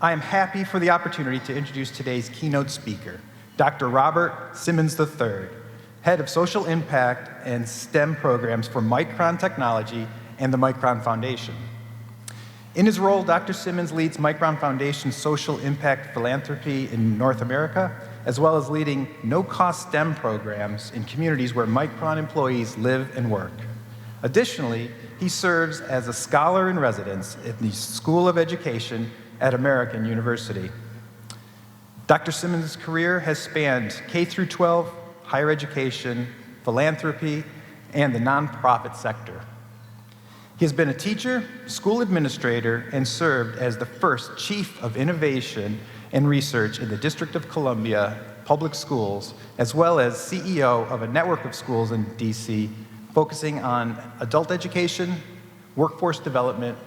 I am happy for the opportunity to introduce today's keynote speaker, Dr. Robert Simmons III, Head of Social Impact and STEM Programs for Micron Technology and the Micron Foundation. In his role, Dr. Simmons leads Micron Foundation's social impact philanthropy in North America, as well as leading no-cost STEM programs in communities where Micron employees live and work. Additionally, he serves as a scholar in residence at the School of Education at American University. Dr. Simmons' career has spanned K-12, higher education, philanthropy, and the nonprofit sector. He has been a teacher, school administrator, and served as the first Chief of Innovation and Research in the District of Columbia Public Schools, as well as CEO of a network of schools in DC, focusing on adult education, workforce development,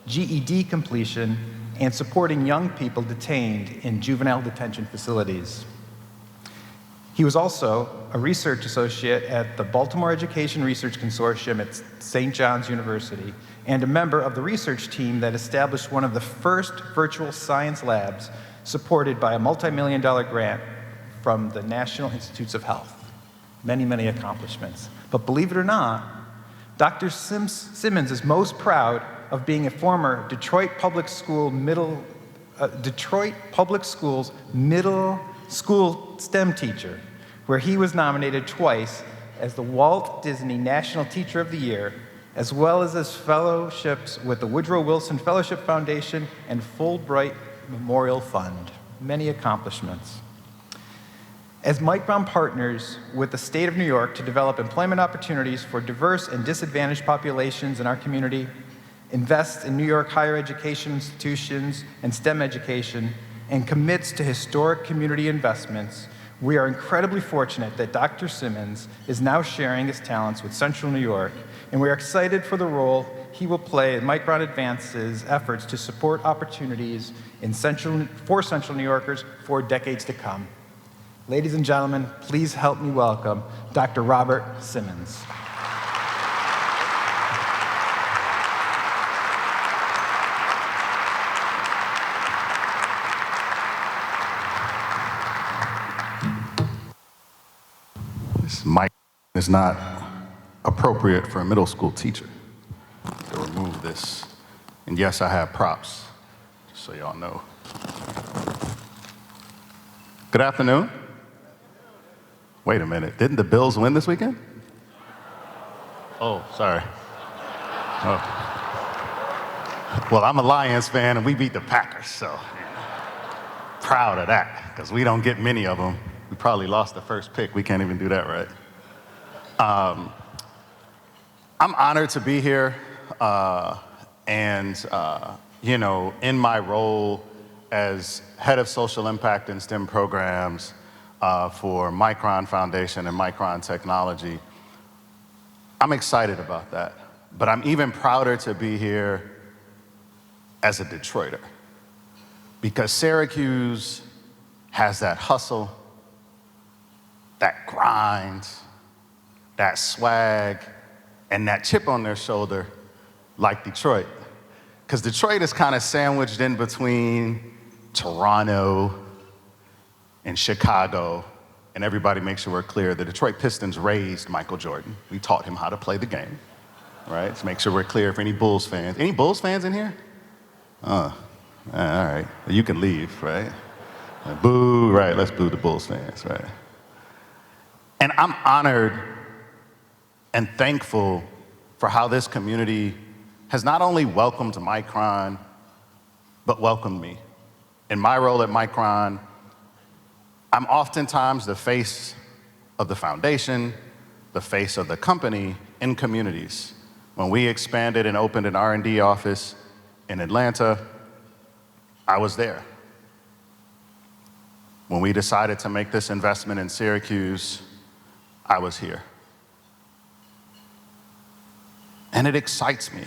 GED completion, and supporting young people detained in juvenile detention facilities. He was also a research associate at the Baltimore Education Research Consortium at St. John's University and a member of the research team that established one of the first virtual science labs supported by a multi-million-dollar grant from the National Institutes of Health. Many, many accomplishments. But believe it or not, Dr. Simmons is most proud of being a former Detroit Public Schools middle school STEM teacher, where he was nominated twice as the Walt Disney National Teacher of the Year, as well as his fellowships with the Woodrow Wilson Fellowship Foundation and Fulbright Memorial Fund. Many accomplishments. As Micron partners with the state of New York to develop employment opportunities for diverse and disadvantaged populations in our community, invests in New York higher education institutions and STEM education, and commits to historic community investments, we are incredibly fortunate that Dr. Simmons is now sharing his talents with Central New York, and we are excited for the role he will play in Micron Advance's efforts to support opportunities for Central New Yorkers for decades to come. Ladies and gentlemen, please help me welcome Dr. Robert Simmons. This mic is not appropriate for a middle school teacher. To remove this. And yes, I have props, just so y'all know. Good afternoon. Wait a minute, didn't the Bills win this weekend? Oh, sorry. Oh. Well, I'm a Lions fan and we beat the Packers, so proud of that, because we don't get many of them. We probably lost the first pick. We can't even do that right. I'm honored to be here, and in my role as head of social impact and STEM programs for Micron Foundation and Micron Technology, I'm excited about that. But I'm even prouder to be here as a Detroiter, because Syracuse has that hustle, that grind, that swag, and that chip on their shoulder like Detroit. Because Detroit is kind of sandwiched in between Toronto and Chicago, and everybody makes sure we're clear, the Detroit Pistons raised Michael Jordan. We taught him how to play the game, right? Let's make sure we're clear for any Bulls fans. Any Bulls fans in here? All right, you can leave, right? Boo, right, let's boo the Bulls fans, right? And I'm honored and thankful for how this community has not only welcomed Micron, but welcomed me. In my role at Micron, I'm oftentimes the face of the foundation, the face of the company in communities. When we expanded and opened an R&D office in Atlanta, I was there. When we decided to make this investment in Syracuse, I was here. And it excites me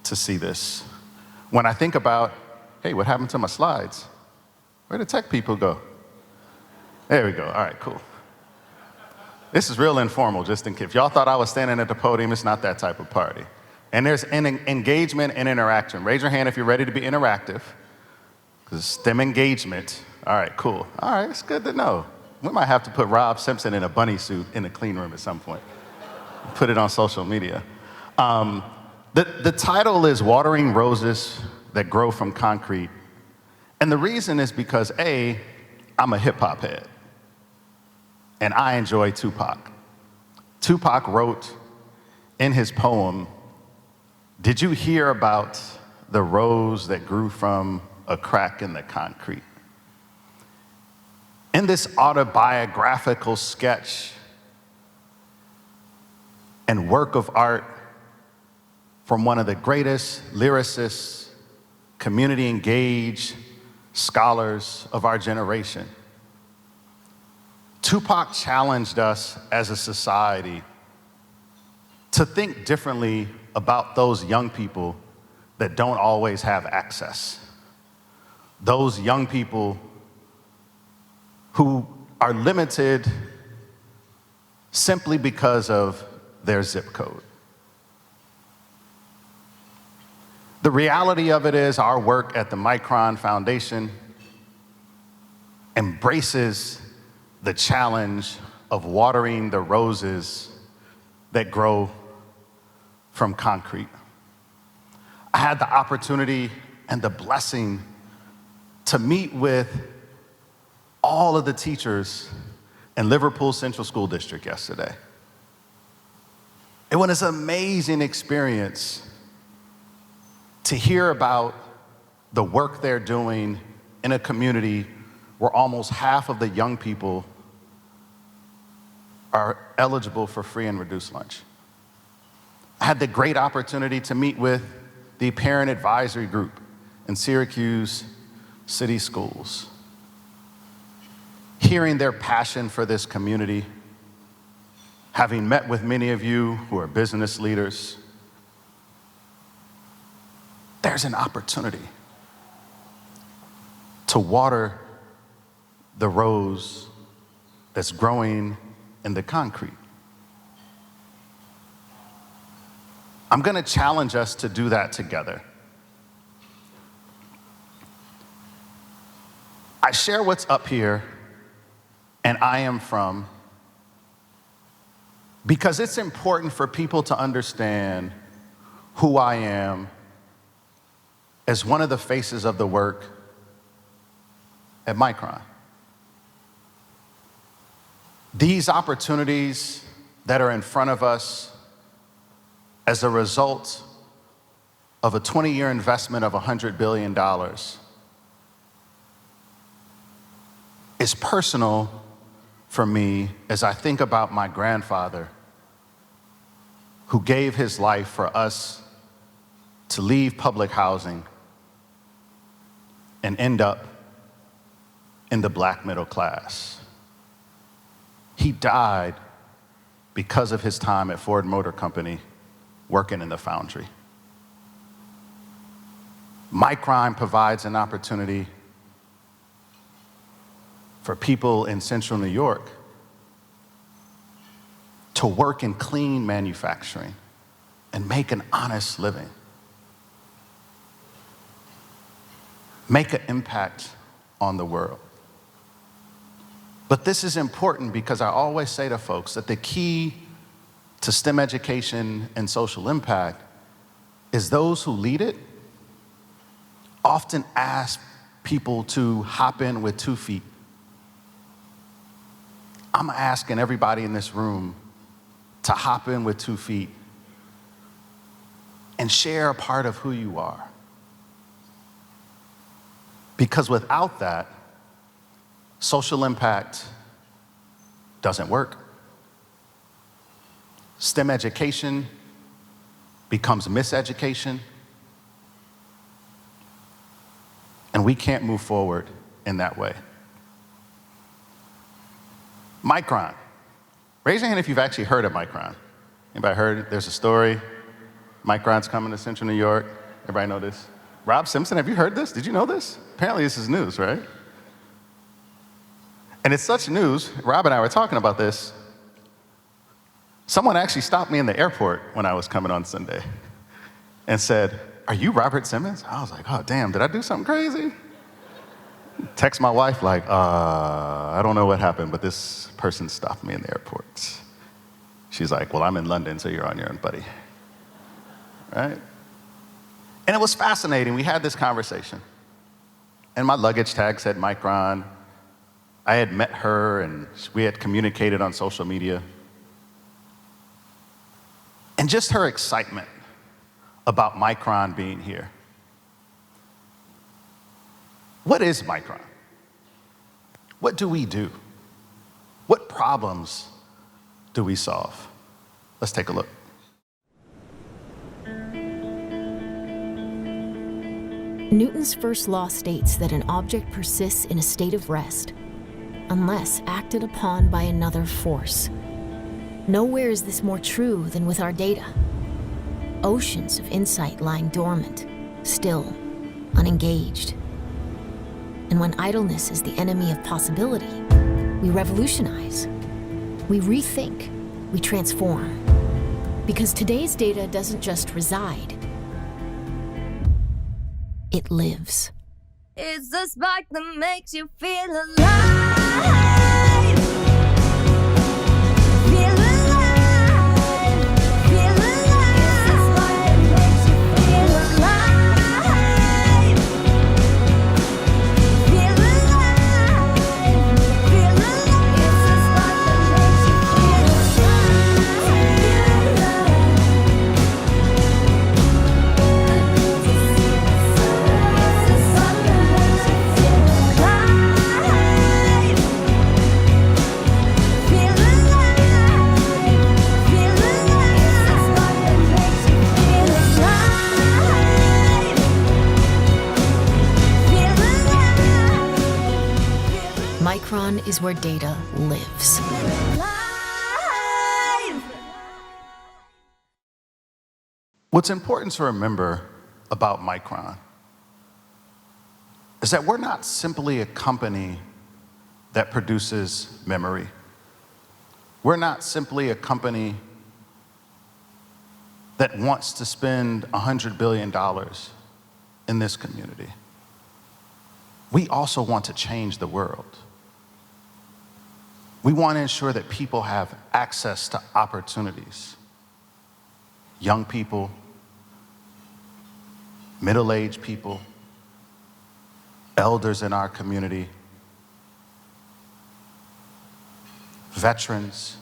to see this. When I think about, hey, what happened to my slides? Where did tech people go? There we go, all right, cool. This is real informal, just in case. If y'all thought I was standing at the podium, it's not that type of party. And there's an engagement and interaction. Raise your hand if you're ready to be interactive. Because STEM engagement. All right, cool. All right, it's good to know. We might have to put Rob Simpson in a bunny suit in a clean room at some point. Put it on social media. The title is Watering Roses That Grow from Concrete. And the reason is because, A, I'm a hip hop head. And I enjoy Tupac. Tupac wrote in his poem, "Did you hear about the rose that grew from a crack in the concrete?" In this autobiographical sketch and work of art from one of the greatest lyricists, community engaged scholars of our generation, Tupac challenged us as a society to think differently about those young people that don't always have access. Those young people who are limited simply because of their zip code. The reality of it is our work at the Micron Foundation embraces the challenge of watering the roses that grow from concrete. I had the opportunity and the blessing to meet with all of the teachers in Liverpool Central School District yesterday. It was an amazing experience to hear about the work they're doing in a community where almost half of the young people are eligible for free and reduced lunch. I had the great opportunity to meet with the parent advisory group in Syracuse City Schools, hearing their passion for this community, having met with many of you who are business leaders. There's an opportunity to water the rose that's growing in the concrete. I'm going to challenge us to do that together. I share what's up here, and I am from, because it's important for people to understand who I am as one of the faces of the work at Micron. These opportunities that are in front of us as a result of a 20-year investment of $100 billion is personal for me as I think about my grandfather who gave his life for us to leave public housing and end up in the black middle class. He died because of his time at Ford Motor Company working in the foundry. Micron provides an opportunity for people in central New York to work in clean manufacturing and make an honest living. Make an impact on the world. But this is important because I always say to folks that the key to STEM education and social impact is those who lead it often ask people to hop in with 2 feet. I'm asking everybody in this room to hop in with 2 feet and share a part of who you are. Because without that, social impact doesn't work. STEM education becomes miseducation, and we can't move forward in that way. Micron. Raise your hand if you've actually heard of Micron. Anybody heard? There's a story. Micron's coming to Central New York. Everybody know this? Rob Simpson, have you heard this? Did you know this? Apparently this is news, right? And it's such news, Rob and I were talking about this. Someone actually stopped me in the airport when I was coming on Sunday and said, "Are you Robert Simmons?" I was like, oh, damn, did I do something crazy? Text my wife like, I don't know what happened, but this person stopped me in the airport. She's like, well, I'm in London, so you're on your own, buddy. Right? And it was fascinating. We had this conversation. And my luggage tag said Micron. I had met her, and we had communicated on social media. And just her excitement about Micron being here. What is Micron? What do we do? What problems do we solve? Let's take a look. Newton's first law states that an object persists in a state of rest unless acted upon by another force. Nowhere is this more true than with our data. Oceans of insight lying dormant, still, unengaged. And when idleness is the enemy of possibility, we revolutionize, we rethink, we transform. Because today's data doesn't just reside, it lives. It's the spark that makes you feel alive. Feel alive. Feel alive. It's the spark that makes you feel alive. Feel alive. Feel alive. It's the spark that makes you feel Micron is where data lives. What's important to remember about Micron is that we're not simply a company that produces memory. We're not simply a company that wants to spend $100 billion in this community. We also want to change the world. We want to ensure that people have access to opportunities. Young people, middle-aged people, elders in our community, veterans,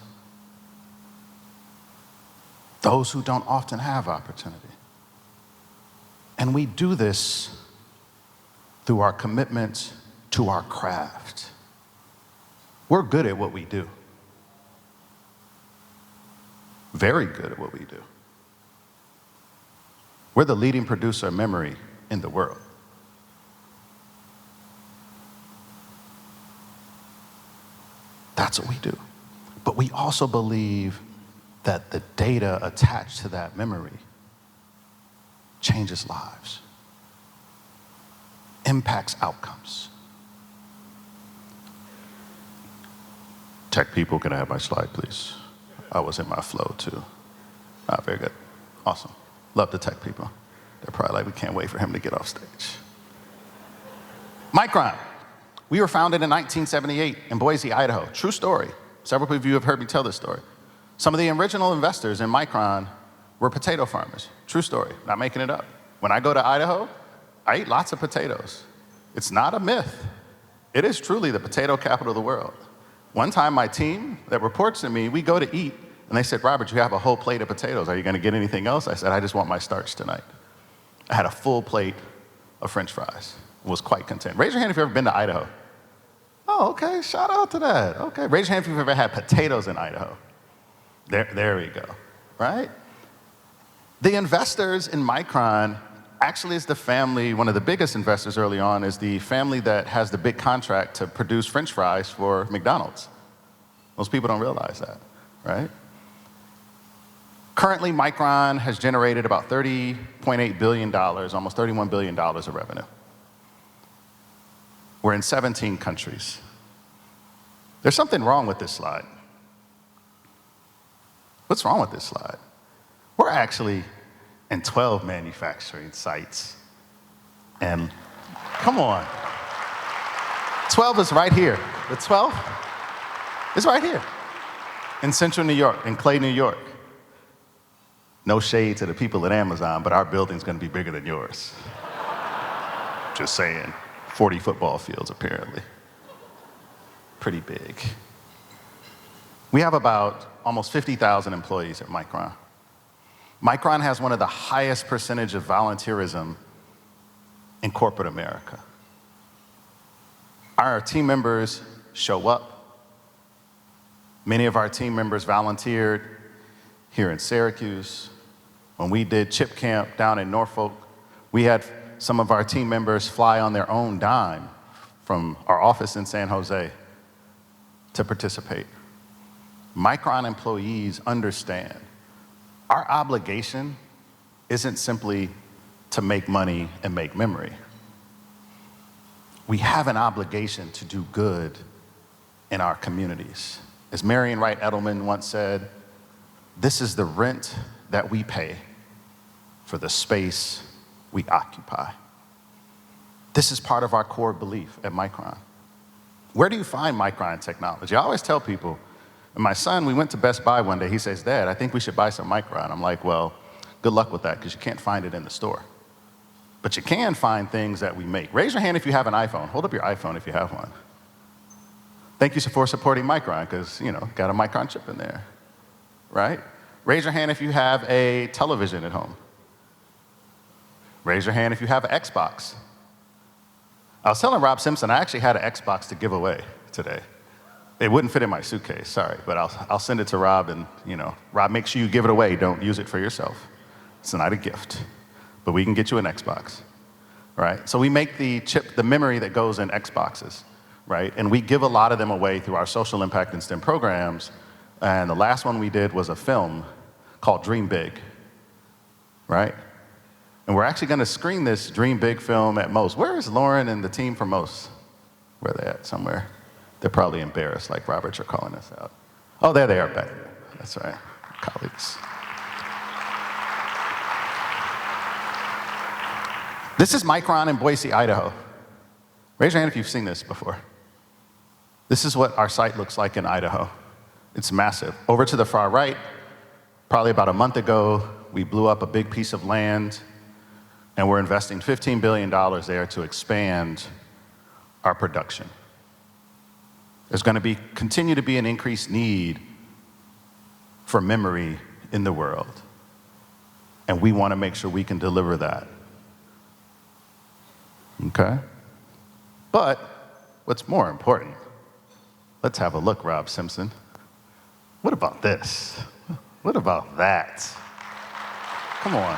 those who don't often have opportunity. And we do this through our commitment to our craft. We're good at what we do. Very good at what we do. We're the leading producer of memory in the world. That's what we do. But we also believe that the data attached to that memory changes lives, impacts outcomes. Tech people, can I have my slide, please? I was in my flow, too. Very good. Awesome. Love the tech people. They're probably like, we can't wait for him to get off stage. Micron. We were founded in 1978 in Boise, Idaho. True story. Several of you have heard me tell this story. Some of the original investors in Micron were potato farmers. True story. Not making it up. When I go to Idaho, I eat lots of potatoes. It's not a myth. It is truly the potato capital of the world. One time, my team that reports to me, we go to eat, and they said, Robert, you have a whole plate of potatoes. Are you going to get anything else? I said, I just want my starch tonight. I had a full plate of French fries. Was quite content. Raise your hand if you've ever been to Idaho. Oh, okay, shout out to that. Okay, raise your hand if you've ever had potatoes in Idaho. There we go, right? The investors in Micron actually is the family, one of the biggest investors early on is the family that has the big contract to produce French fries for McDonald's. Most people don't realize that, right? Currently, Micron has generated about $30.8 billion, almost $31 billion of revenue. We're in 17 countries. There's something wrong with this slide. What's wrong with this slide? We're actually in 12 manufacturing sites. And come on. 12 is right here. The 12 is right here in Central New York, in Clay, New York. No shade to the people at Amazon, but our building's gonna be bigger than yours. Just saying, 40 football fields apparently. Pretty big. We have about almost 50,000 employees at Micron. Micron has one of the highest percentage of volunteerism in corporate America. Our team members show up. Many of our team members volunteered here in Syracuse. When we did Chip Camp down in Norfolk, we had some of our team members fly on their own dime from our office in San Jose to participate. Micron employees understand our obligation isn't simply to make money and make memory. We have an obligation to do good in our communities. As Marion Wright Edelman once said, this is the rent that we pay for the space we occupy. This is part of our core belief at Micron. Where do you find Micron technology? I always tell people, and my son, we went to Best Buy one day, he says, Dad, I think we should buy some Micron. I'm like, well, good luck with that, because you can't find it in the store. But you can find things that we make. Raise your hand if you have an iPhone. Hold up your iPhone if you have one. Thank you for supporting Micron, because, got a Micron chip in there, right? Raise your hand if you have a television at home. Raise your hand if you have an Xbox. I was telling Rob Simpson, I actually had an Xbox to give away today. It wouldn't fit in my suitcase, sorry, but I'll send it to Rob, and Rob, make sure you give it away. Don't use it for yourself. It's not a gift, but we can get you an Xbox, right? So we make the chip, the memory that goes in Xboxes, right? And we give a lot of them away through our social impact and STEM programs. And the last one we did was a film called Dream Big, right? And we're actually gonna screen this Dream Big film at MOST. Where is Lauren and the team from MOST? Where are they at? Somewhere. They're probably embarrassed, like Robert, you're calling us out. Oh, there they are back there. That's right, colleagues. This is Micron in Boise, Idaho. Raise your hand if you've seen this before. This is what our site looks like in Idaho. It's massive. Over to the far right, probably about a month ago, we blew up a big piece of land, and we're investing $15 billion there to expand our production. There's going to continue to be an increased need for memory in the world, and we want to make sure we can deliver that. Okay? But what's more important? Let's have a look, Rob Simpson. What about this? What about that? Come on.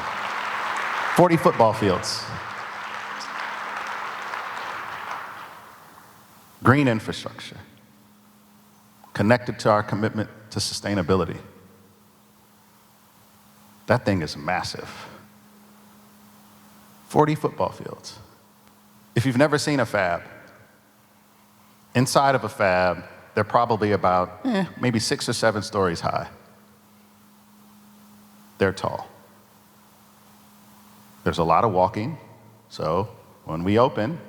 40 football fields. Green infrastructure. Connected to our commitment to sustainability. That thing is massive. 40 football fields. If you've never seen a fab, inside of a fab, they're probably about maybe 6 or 7 stories high. They're tall. There's a lot of walking, so when we open,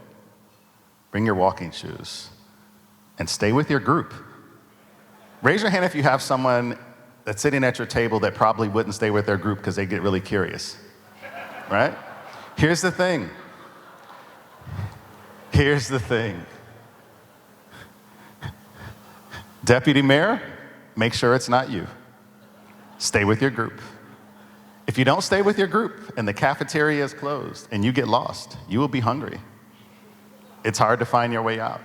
bring your walking shoes and stay with your group. Raise your hand if you have someone that's sitting at your table that probably wouldn't stay with their group because they get really curious, right? Here's the thing. Here's the thing. Deputy Mayor, make sure it's not you. Stay with your group. If you don't stay with your group and the cafeteria is closed and you get lost, you will be hungry. It's hard to find your way out.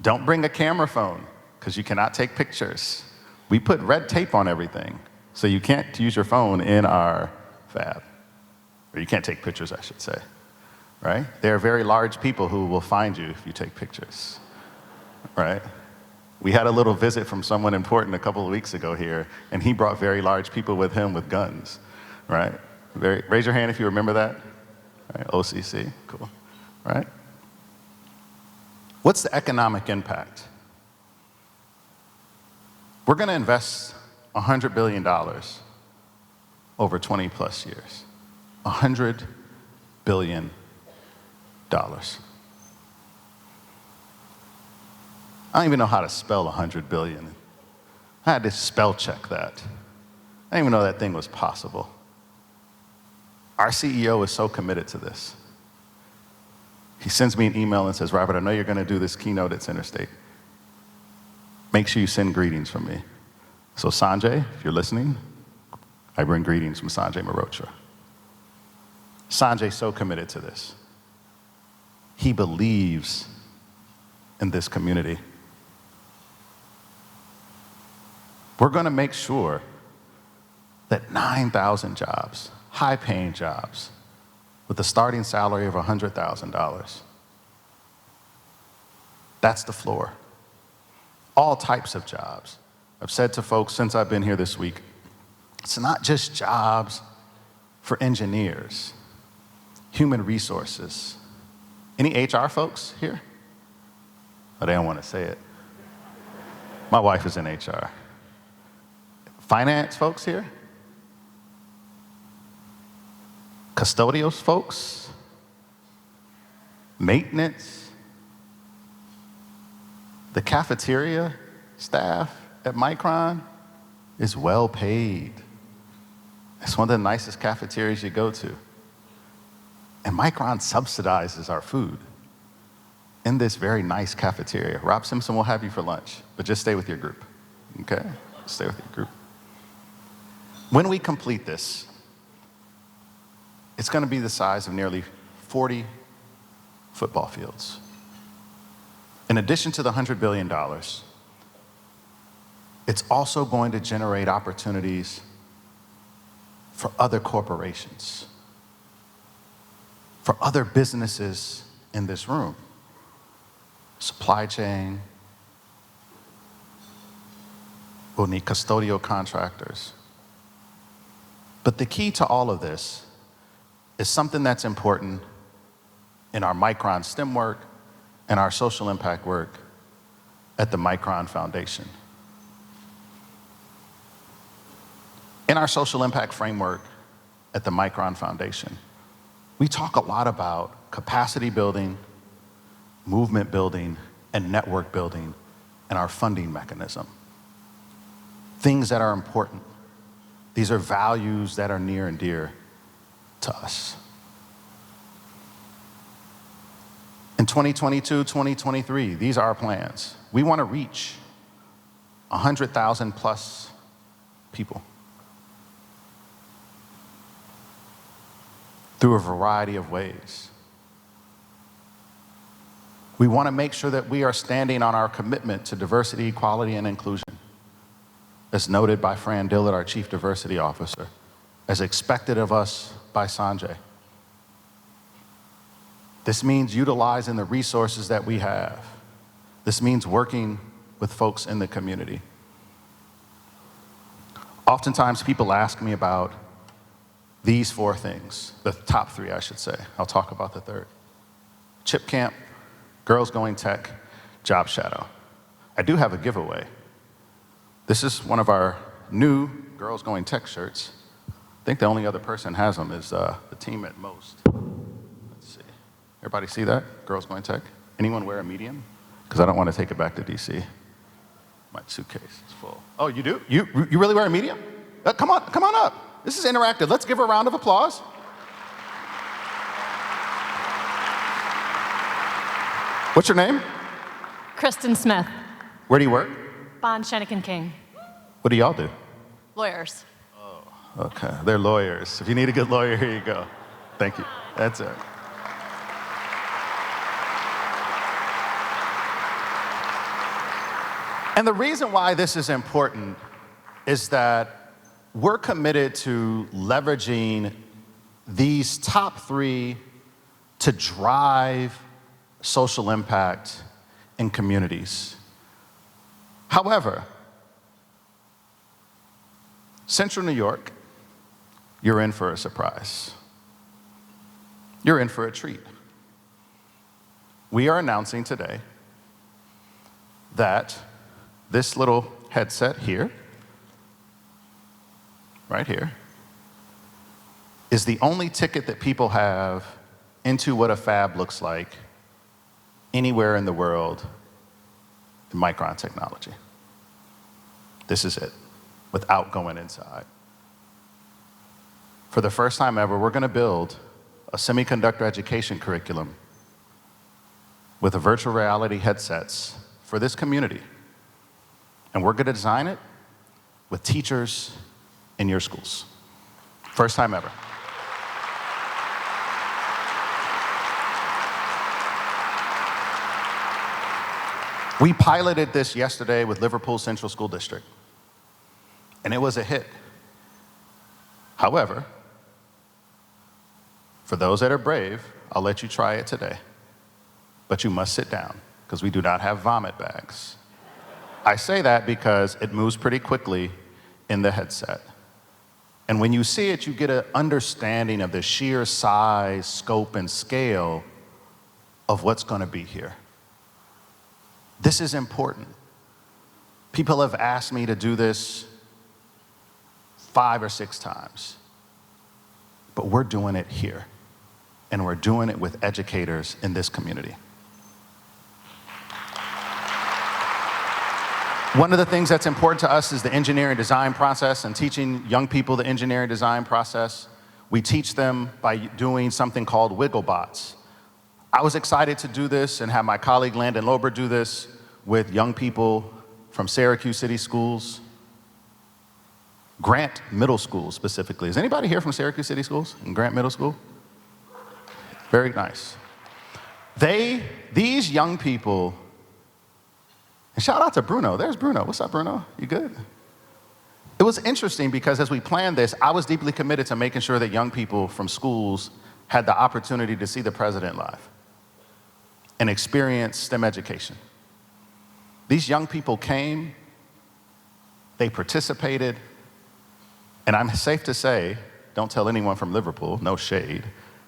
Don't bring a camera phone because you cannot take pictures. We put red tape on everything, so you can't use your phone in our fab. Or you can't take pictures, I should say, right? There are very large people who will find you if you take pictures, right? We had a little visit from someone important a couple of weeks ago here, and he brought very large people with him with guns, right? Raise your hand if you remember that. Right, OCC, cool, right? What's the economic impact? We're gonna invest $100 billion over 20 plus years. $100 billion. I don't even know how to spell 100 billion. I had to spell check that. I didn't even know that thing was possible. Our CEO is so committed to this. He sends me an email and says, Robert, I know you're going to do this keynote at CenterState. Make sure you send greetings from me. So Sanjay, if you're listening, I bring greetings from Sanjay Mehrotra. Sanjay's so committed to this. He believes in this community. We're going to make sure that 9,000 jobs, high-paying jobs, with a starting salary of $100,000, that's the floor. All types of jobs. I've said to folks since I've been here this week, it's not just jobs for engineers, human resources. Any HR folks here? Oh, they don't want to say it. My wife is in HR. Finance folks here? Custodial folks? Maintenance? The cafeteria staff at Micron is well paid. It's one of the nicest cafeterias you go to. And Micron subsidizes our food in this very nice cafeteria. Rob Simpson will have you for lunch, but just stay with your group, okay? Stay with your group. When we complete this, it's going to be the size of nearly 40 football fields. In addition to the $100 billion, it's also going to generate opportunities for other corporations, for other businesses in this room. Supply chain, we'll need custodial contractors. But the key to all of this is something that's important in our Micron STEM work and our social impact work at the Micron Foundation. In our social impact framework at the Micron Foundation, we talk a lot about capacity building, movement building, and network building and our funding mechanism. Things that are important. These are values that are near and dear to us. In 2022, 2023, these are our plans. We want to reach 100,000 plus people through a variety of ways. We want to make sure that we are standing on our commitment to diversity, equality, and inclusion, as noted by Fran Dillard, our Chief Diversity Officer, as expected of us by Sanjay. This means utilizing the resources that we have. This means working with folks in the community. Oftentimes people ask me about these four things, the top three, I should say. I'll talk about the third. Chip Camp, Girls Going Tech, Job Shadow. I do have a giveaway. This is one of our new Girls Going Tech shirts. I think the only other person has them is the team at Most. Let's see. Everybody see that? Girls Going Tech? Anyone wear a medium? Because I don't want to take it back to DC. My suitcase is full. Oh, you do? You really wear a medium? Come on up. This is interactive. Let's give her a round of applause. What's your name? Kristen Smith, Where do you work? Bond, Shenick & King. What do y'all do? Lawyers. Okay, they're lawyers. If you need a good lawyer, here you go. Thank you. That's it. And the reason why this is important is that we're committed to leveraging these top three to drive social impact in communities. However, Central New York, you're in for a surprise. You're in for a treat. We are announcing today that this little headset here, right here, is the only ticket that people have into what a fab looks like anywhere in the world the Micron technology. This is it, without going inside. For the first time ever, we're going to build a semiconductor education curriculum with virtual reality headsets for this community. And we're going to design it with teachers in your schools. First time ever. We piloted this yesterday with Liverpool Central School District, and it was a hit. However, for those that are brave, I'll let you try it today. But you must sit down, because we do not have vomit bags. I say that because it moves pretty quickly in the headset. And when you see it, you get an understanding of the sheer size, scope, and scale of what's going to be here. This is important. People have asked me to do this 5 or 6 times. But we're doing it here. And we're doing it with educators in this community. One of the things that's important to us is the engineering design process and teaching young people the engineering design process. We teach them by doing something called Wigglebots. I was excited to do this and have my colleague Landon Lober do this with young people from Syracuse City Schools, Grant Middle School specifically. Is anybody here from Syracuse City Schools and Grant Middle School? Very nice. These young people, and shout out to Bruno. There's Bruno. What's up, Bruno? You good? It was interesting because as we planned this, I was deeply committed to making sure that young people from schools had the opportunity to see the president live and experience STEM education. These young people came, they participated, and I'm safe to say, don't tell anyone from Liverpool, no shade,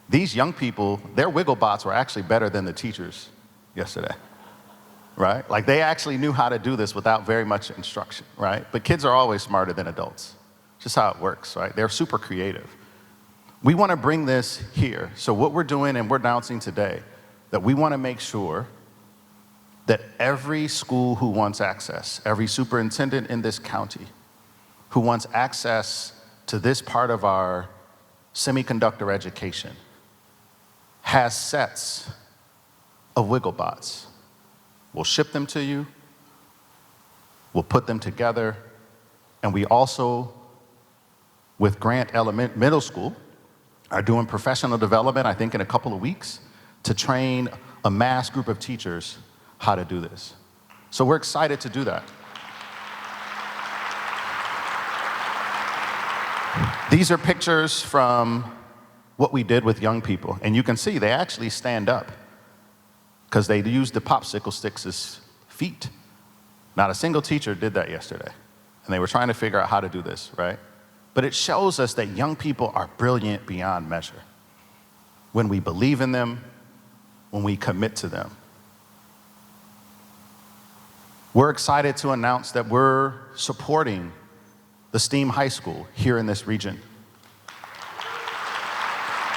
these young people, their Wigglebots were actually better than the teachers yesterday, right? Like they actually knew how to do this without very much instruction, right? But kids are always smarter than adults. Just how it works, right? They're super creative. We want to bring this here. So what we're doing and we're announcing today, that we want to make sure that every school who wants access, every superintendent in this county who wants access to this part of our semiconductor education has sets of Wigglebots. We'll ship them to you, we'll put them together, and we also, with Grant Middle School, are doing professional development, I think in a couple of weeks, to train a mass group of teachers how to do this. So we're excited to do that. These are pictures from what we did with young people. And you can see they actually stand up because they used the popsicle sticks as feet. Not a single teacher did that yesterday. And they were trying to figure out how to do this, right? But it shows us that young people are brilliant beyond measure when we believe in them, when we commit to them. We're excited to announce that we're supporting the STEAM High School here in this region.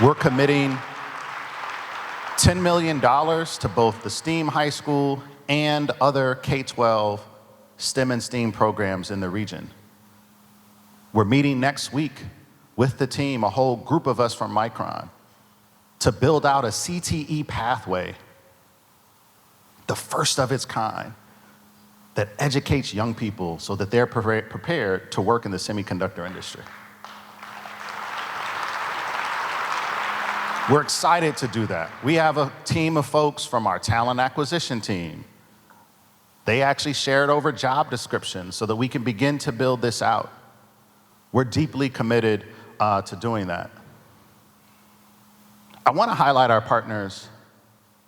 We're committing $10 million to both the STEAM High School and other K-12 STEM and STEAM programs in the region. We're meeting next week with the team, a whole group of us from Micron, to build out a CTE pathway, the first of its kind, that educates young people so that they're prepared to work in the semiconductor industry. We're excited to do that. We have a team of folks from our talent acquisition team. They actually shared over job descriptions so that we can begin to build this out. We're deeply committed to doing that. I want to highlight our partners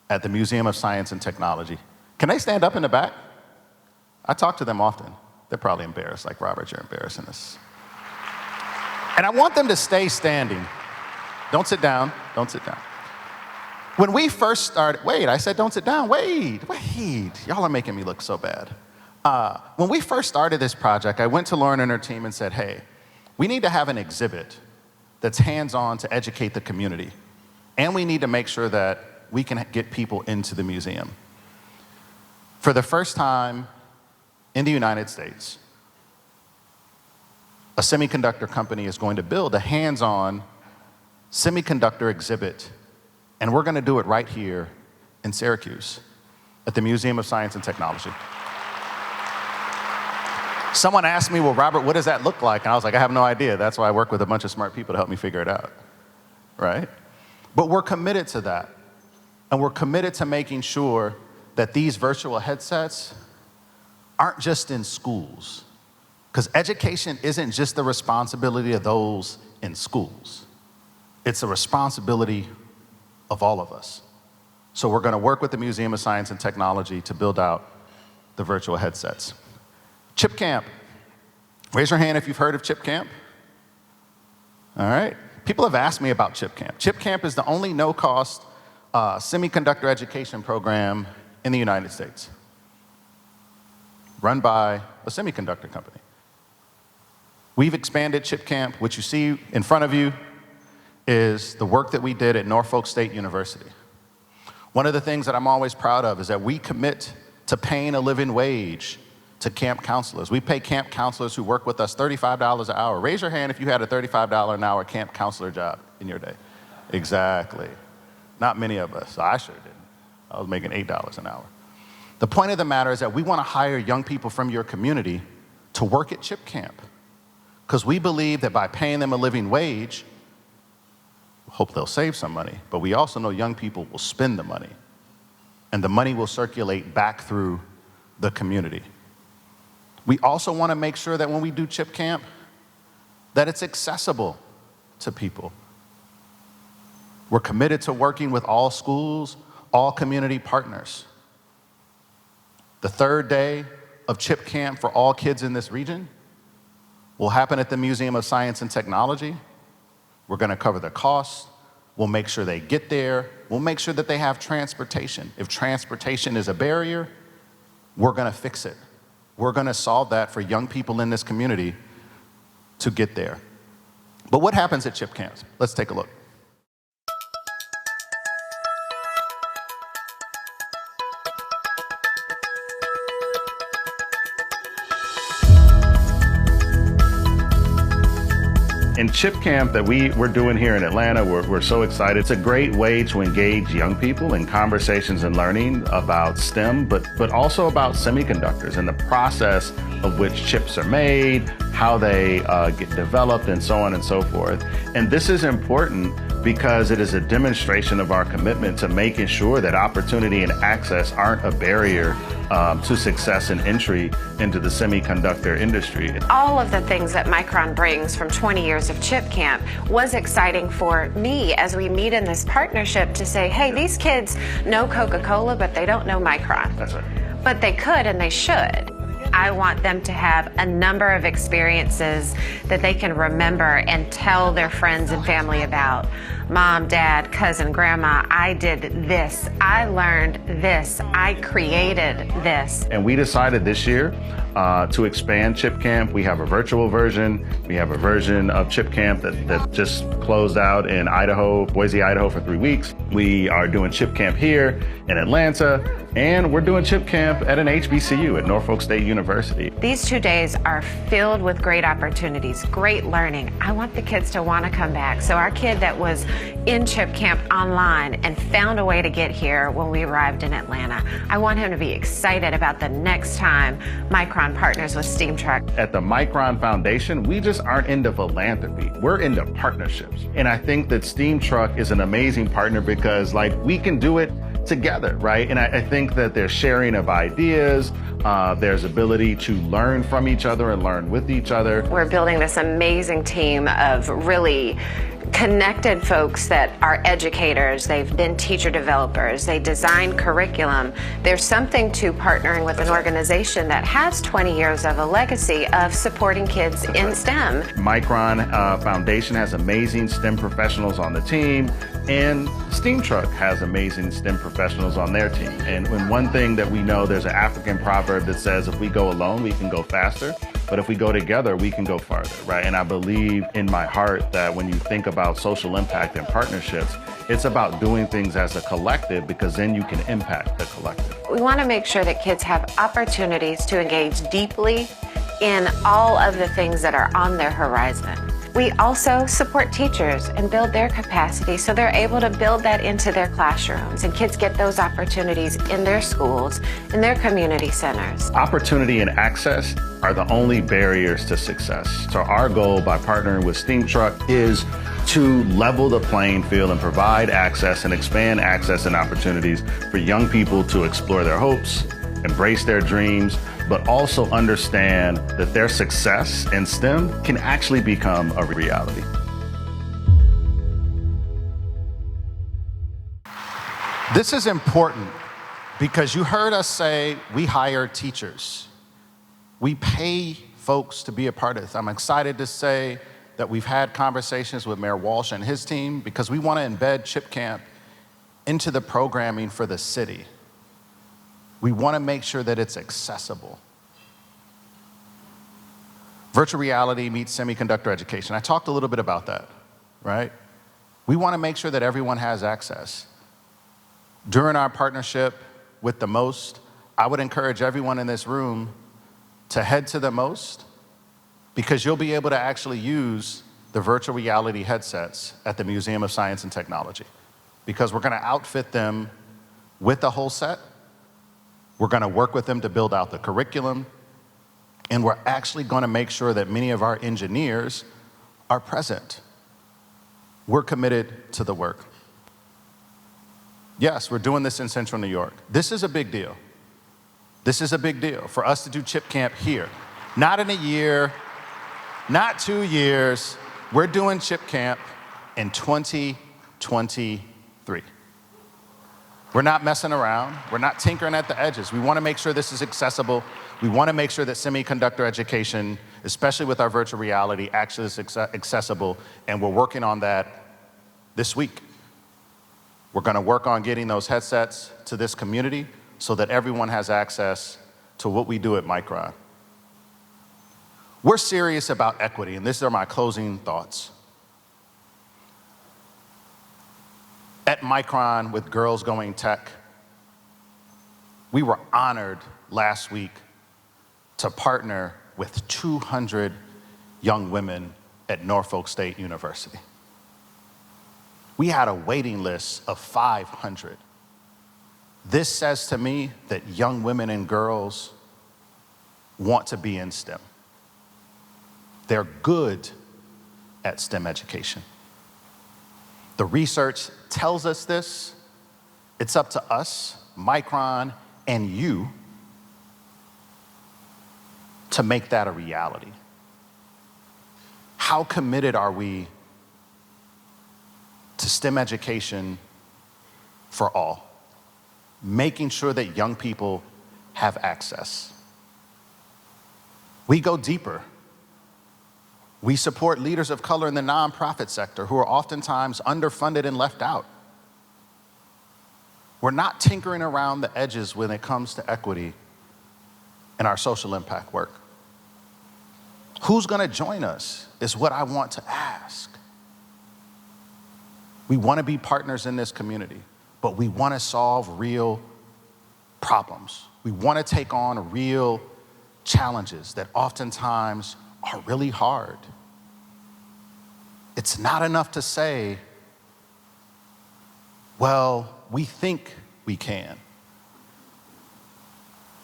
at the Museum of Science and Technology. Can they stand up in the back? I talk to them often. They're probably embarrassed, like, Robert, you're embarrassing us. And I want them to stay standing. Don't sit down, don't sit down. When we first started, wait, I said don't sit down, wait, y'all are making me look so bad. When we first started this project, I went to Lauren and her team and said, hey, we need to have an exhibit that's hands-on to educate the community. And we need to make sure that we can get people into the museum. For the first time in the United States, a semiconductor company is going to build a hands-on semiconductor exhibit, and we're going to do it right here in Syracuse at the Museum of Science and Technology. Someone asked me, well, Robert, what does that look like? And I was like, I have no idea. That's why I work with a bunch of smart people to help me figure it out, right? But we're committed to that. And we're committed to making sure that these virtual headsets aren't just in schools. Because education isn't just the responsibility of those in schools. It's a responsibility of all of us. So we're going to work with the Museum of Science and Technology to build out the virtual headsets. Chip Camp. Raise your hand if you've heard of Chip Camp. All right. People have asked me about Chip Camp. Chip Camp is the only no-cost semiconductor education program in the United States, run by a semiconductor company. We've expanded Chip Camp. What you see in front of you is the work that we did at Norfolk State University. One of the things that I'm always proud of is that we commit to paying a living wage to camp counselors. We pay camp counselors who work with us $35 an hour. Raise your hand if you had a $35 an hour camp counselor job in your day. Exactly. Not many of us. I sure didn't. I was making $8 an hour. The point of the matter is that we want to hire young people from your community to work at Chip Camp, because we believe that by paying them a living wage, hope they'll save some money, but we also know young people will spend the money, and the money will circulate back through the community. We also want to make sure that when we do Chip Camp, that it's accessible to people. We're committed to working with all schools, all community partners. The third day of Chip Camp for all kids in this region will happen at the Museum of Science and Technology. We're going to cover the costs. We'll make sure they get there. We'll make sure that they have transportation. If transportation is a barrier, we're going to fix it. We're going to solve that for young people in this community to get there. But what happens at Chip Camps? Let's take a look. In Chip Camp that we're doing here in Atlanta, we're so excited. It's a great way to engage young people in conversations and learning about STEM, but also about semiconductors and the process of which chips are made, how they get developed, and so on and so forth. And this is important because it is a demonstration of our commitment to making sure that opportunity and access aren't a barrier to success and entry into the semiconductor industry. All of the things that Micron brings from 20 years of Chip Camp was exciting for me as we meet in this partnership to say, hey, these kids know Coca-Cola, but they don't know Micron. That's right. But they could and they should. I want them to have a number of experiences that they can remember and tell their friends and family about. Mom, dad, cousin, grandma, I did this. I learned this. I created this. And we decided this year to expand Chip Camp. We have a virtual version. We have a version of Chip Camp that just closed out in Idaho, Boise, Idaho for 3 weeks. We are doing Chip Camp here in Atlanta, and we're doing Chip Camp at an HBCU at Norfolk State University. These 2 days are filled with great opportunities, great learning. I want the kids to want to come back. So our kid that was in Chip Camp online and found a way to get here when we arrived in Atlanta, I want him to be excited about the next time Micron partners with Steam Truck. At the Micron Foundation, we just aren't into philanthropy. We're into partnerships. And I think that Steam Truck is an amazing partner because, like, we can do it together, right? And I think that there's sharing of ideas, there's ability to learn from each other and learn with each other. We're building this amazing team of really connected folks that are educators. They've been teacher developers. They design curriculum. There's something to partnering with an organization that has 20 years of a legacy of supporting kids in STEM. Micron Foundation has amazing STEM professionals on the team, and Steam Truck has amazing STEM professionals on their team. And one thing that we know, there's an African proverb that says, if we go alone, we can go faster. but if we go together, we can go farther, right? And I believe in my heart that when you think about social impact and partnerships, it's about doing things as a collective, because then you can impact the collective. We want to make sure that kids have opportunities to engage deeply in all of the things that are on their horizon. We also support teachers and build their capacity so they're able to build that into their classrooms, and kids get those opportunities in their schools, in their community centers. Opportunity and access are the only barriers to success. So our goal by partnering with Steam Truck is to level the playing field and provide access and expand access and opportunities for young people to explore their hopes, embrace their dreams, but also understand that their success in STEM can actually become a reality. This is important because you heard us say we hire teachers. We pay folks to be a part of this. I'm excited to say that we've had conversations with Mayor Walsh and his team because we want to embed Chip Camp into the programming for the city. We want to make sure that it's accessible. Virtual reality meets semiconductor education. I talked a little bit about that, right? We want to make sure that everyone has access. During our partnership with the MOST, I would encourage everyone in this room to head to the MOST, because you'll be able to actually use the virtual reality headsets at the Museum of Science and Technology, because we're going to outfit them with the whole set. We're going to work with them to build out the curriculum, and we're actually going to make sure that many of our engineers are present. We're committed to the work. Yes, we're doing this in Central New York. This is a big deal. This is a big deal for us to do Chip Camp here. Not in a year, not 2 years. We're doing Chip Camp in 2023. We're not messing around. We're not tinkering at the edges. We want to make sure this is accessible. We want to make sure that semiconductor education, especially with our virtual reality, actually is accessible, and we're working on that this week. We're going to work on getting those headsets to this community so that everyone has access to what we do at Micron. We're serious about equity, and these are my closing thoughts. At Micron, with Girls Going Tech, we were honored last week to partner with 200 young women at Norfolk State University. We had a waiting list of 500. This says to me that young women and girls want to be in STEM. They're good at STEM education. The research tells us this. It's up to us, Micron, and you to make that a reality. How committed are we to STEM education for all? Making sure that young people have access. We go deeper. We support leaders of color in the nonprofit sector who are oftentimes underfunded and left out. We're not tinkering around the edges when it comes to equity in our social impact work. Who's going to join us is what I want to ask. We want to be partners in this community, but we want to solve real problems. We want to take on real challenges that oftentimes are really hard. It's not enough to say, well, we think we can.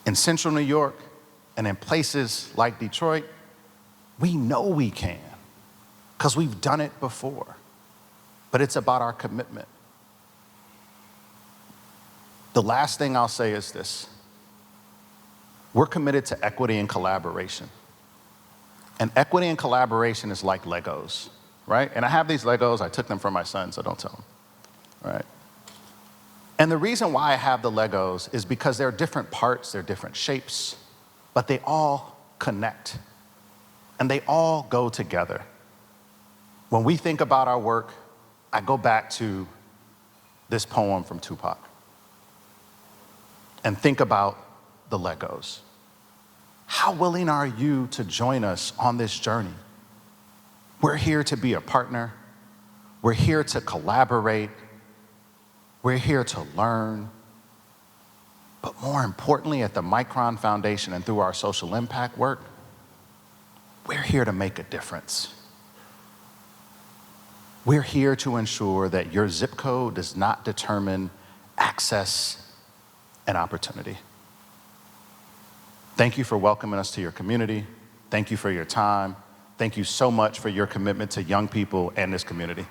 In Central New York and in places like Detroit, we know we can because we've done it before. But it's about our commitment. The last thing I'll say is this. We're committed to equity and collaboration. And equity and collaboration is like Legos, right? And I have these Legos. I took them from my son, so don't tell him, right? And the reason why I have the Legos is because they're different parts, they're different shapes, but they all connect. And they all go together. When we think about our work, I go back to this poem from Tupac and think about the Legos. How willing are you to join us on this journey? We're here to be a partner. We're here to collaborate. We're here to learn. But more importantly, at the Micron Foundation and through our social impact work, we're here to make a difference. We're here to ensure that your zip code does not determine access and opportunity. Thank you for welcoming us to your community. Thank you for your time. Thank you so much for your commitment to young people and this community.